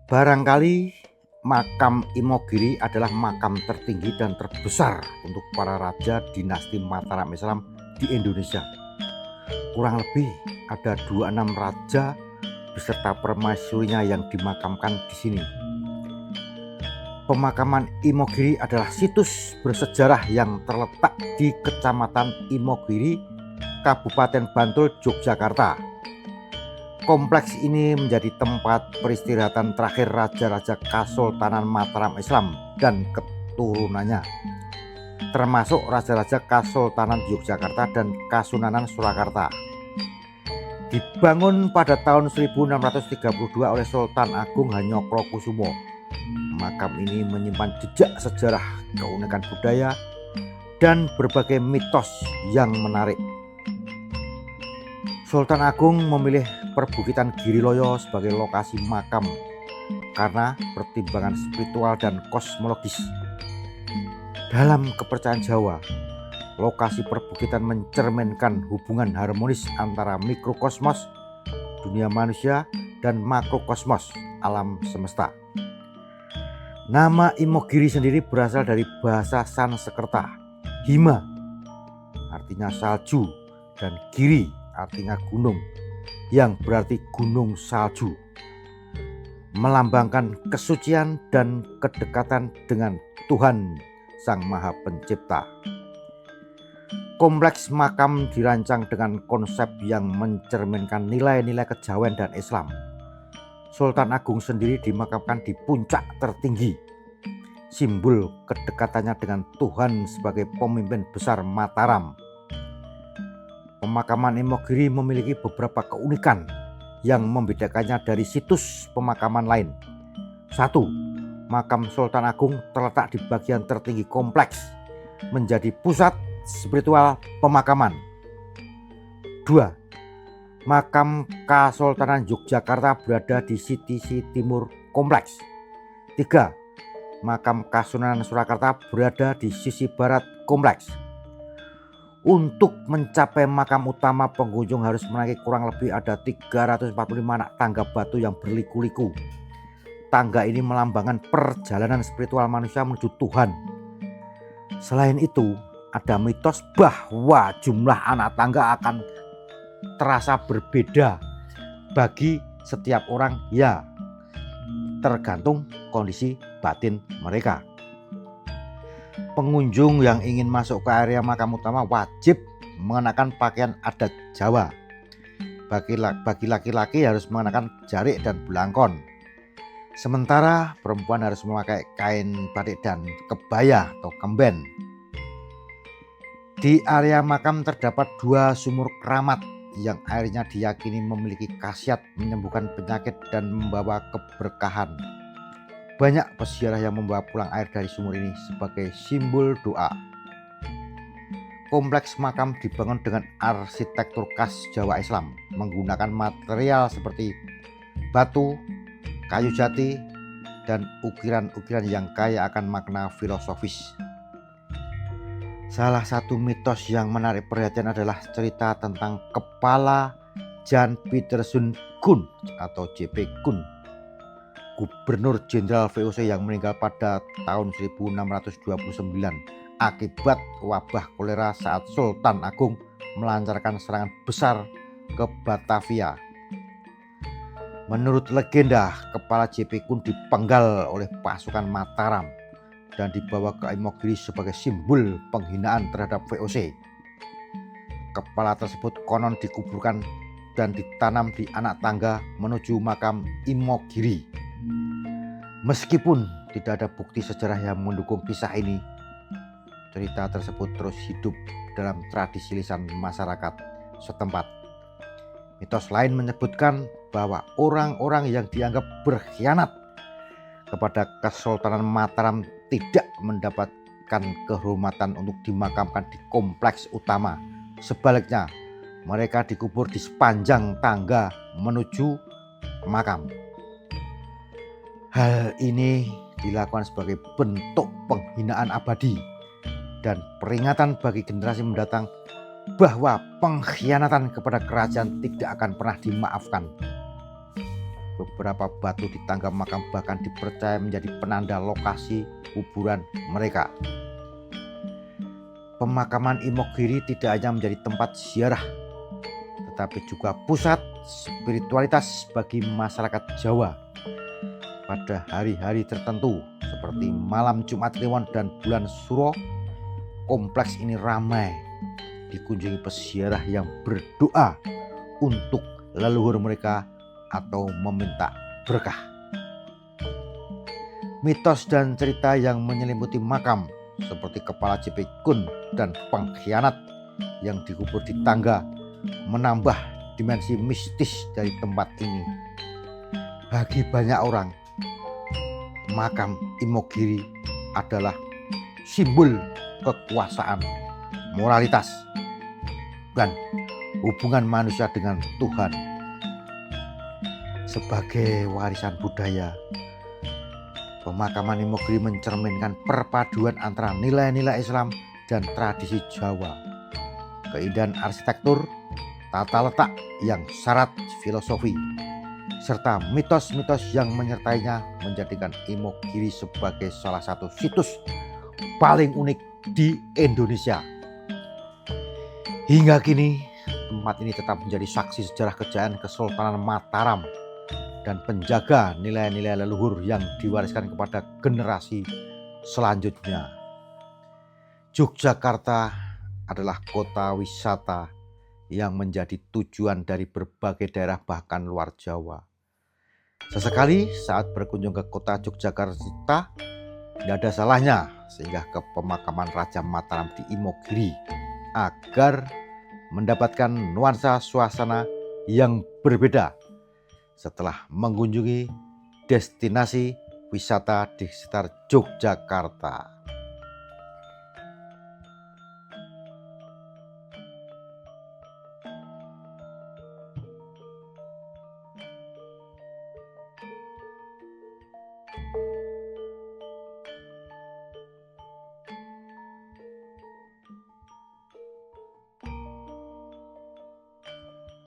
Barangkali makam Imogiri adalah makam tertinggi dan terbesar untuk para raja dinasti Mataram Islam di Indonesia. Kurang lebih ada 26 raja beserta permaisurinya yang dimakamkan di sini. Pemakaman Imogiri adalah situs bersejarah yang terletak di Kecamatan Imogiri, Kabupaten Bantul, Yogyakarta. Kompleks ini menjadi tempat peristirahatan terakhir raja-raja Kesultanan Mataram Islam dan keturunannya, termasuk raja-raja Kesultanan Yogyakarta dan Kasunanan Surakarta. Dibangun pada tahun 1632 oleh Sultan Agung Hanyokrokusumo. Makam ini menyimpan jejak sejarah, keunikan budaya, dan berbagai mitos yang menarik. Sultan Agung memilih perbukitan Giriloyo sebagai lokasi makam karena pertimbangan spiritual dan kosmologis. Dalam kepercayaan Jawa, lokasi perbukitan mencerminkan hubungan harmonis antara mikrokosmos, dunia manusia, dan makrokosmos, alam semesta. Nama Imogiri sendiri berasal dari bahasa Sanskerta, Hima artinya salju dan Giri artinya gunung, yang berarti gunung salju, melambangkan kesucian dan kedekatan dengan Tuhan Sang Maha Pencipta. Kompleks makam dirancang dengan konsep yang mencerminkan nilai-nilai kejawen dan Islam. Sultan Agung sendiri dimakamkan di puncak tertinggi, simbol kedekatannya dengan Tuhan sebagai pemimpin besar Mataram. Pemakaman Imogiri memiliki beberapa keunikan yang membedakannya dari situs pemakaman lain. 1. Makam Sultan Agung terletak di bagian tertinggi kompleks, menjadi pusat spiritual pemakaman. 2. Makam Kesultanan Yogyakarta berada di sisi timur kompleks. 3. Makam Kasunanan Surakarta berada di sisi barat kompleks. Untuk mencapai makam utama, pengunjung harus menaiki kurang lebih ada 345 anak tangga batu yang berliku-liku. Tangga ini melambangkan perjalanan spiritual manusia menuju Tuhan. Selain itu, ada mitos bahwa jumlah anak tangga akan terasa berbeda bagi setiap orang, ya tergantung kondisi batin mereka. Pengunjung yang ingin masuk ke area makam utama wajib mengenakan pakaian adat Jawa. Bagi laki-laki harus mengenakan jarik dan belangkon. Sementara perempuan harus memakai kain batik dan kebaya atau kemben. Di area makam terdapat 2 sumur keramat yang airnya diyakini memiliki khasiat menyembuhkan penyakit dan membawa keberkahan. Banyak peziarah yang membawa pulang air dari sumur ini sebagai simbol doa. Kompleks makam dibangun dengan arsitektur khas Jawa Islam, menggunakan material seperti batu, kayu jati, dan ukiran-ukiran yang kaya akan makna filosofis. Salah satu mitos yang menarik perhatian adalah cerita tentang kepala Jan Pieterszoon Koen atau JP Koen, Gubernur Jenderal VOC yang meninggal pada tahun 1629 akibat wabah kolera saat Sultan Agung melancarkan serangan besar ke Batavia. Menurut legenda, kepala JP Koen dipenggal oleh pasukan Mataram dan dibawa ke Imogiri sebagai simbol penghinaan terhadap VOC. Kepala tersebut konon dikuburkan dan ditanam di anak tangga menuju makam Imogiri. Meskipun tidak ada bukti sejarah yang mendukung kisah ini, cerita tersebut terus hidup dalam tradisi lisan masyarakat setempat. Mitos lain menyebutkan bahwa orang-orang yang dianggap berkhianat kepada Kesultanan Mataram tidak mendapatkan kehormatan untuk dimakamkan di kompleks utama. Sebaliknya, mereka dikubur di sepanjang tangga menuju makam. Hal ini dilakukan sebagai bentuk penghinaan abadi dan peringatan bagi generasi mendatang bahwa pengkhianatan kepada kerajaan tidak akan pernah dimaafkan. Beberapa batu di tangga makam bahkan dipercaya menjadi penanda lokasi kuburan mereka. Pemakaman Imogiri tidak hanya menjadi tempat ziarah, tetapi juga pusat spiritualitas bagi masyarakat Jawa. Pada hari-hari tertentu seperti malam Jumat Kliwon dan bulan Suro, kompleks ini ramai dikunjungi peziarah yang berdoa untuk leluhur mereka atau meminta berkah. Mitos dan cerita yang menyelimuti makam seperti kepala JP Kun dan pengkhianat yang dikubur di tangga menambah dimensi mistis dari tempat ini. Bagi banyak orang, makam Imogiri adalah simbol kekuasaan, moralitas, dan hubungan manusia dengan Tuhan. Sebagai warisan budaya, pemakaman Imogiri mencerminkan perpaduan antara nilai-nilai Islam dan tradisi Jawa. Keindahan arsitektur, tata letak yang syarat filosofi, serta mitos-mitos yang menyertainya menjadikan Imogiri sebagai salah satu situs paling unik di Indonesia. Hingga kini, tempat ini tetap menjadi saksi sejarah kejayaan Kesultanan Mataram dan penjaga nilai-nilai leluhur yang diwariskan kepada generasi selanjutnya. Yogyakarta adalah kota wisata yang menjadi tujuan dari berbagai daerah bahkan luar Jawa. Sesekali saat berkunjung ke kota Yogyakarta, tidak ada salahnya sehingga ke pemakaman Raja Mataram di Imogiri agar mendapatkan nuansa suasana yang berbeda setelah mengunjungi destinasi wisata di sekitar Yogyakarta.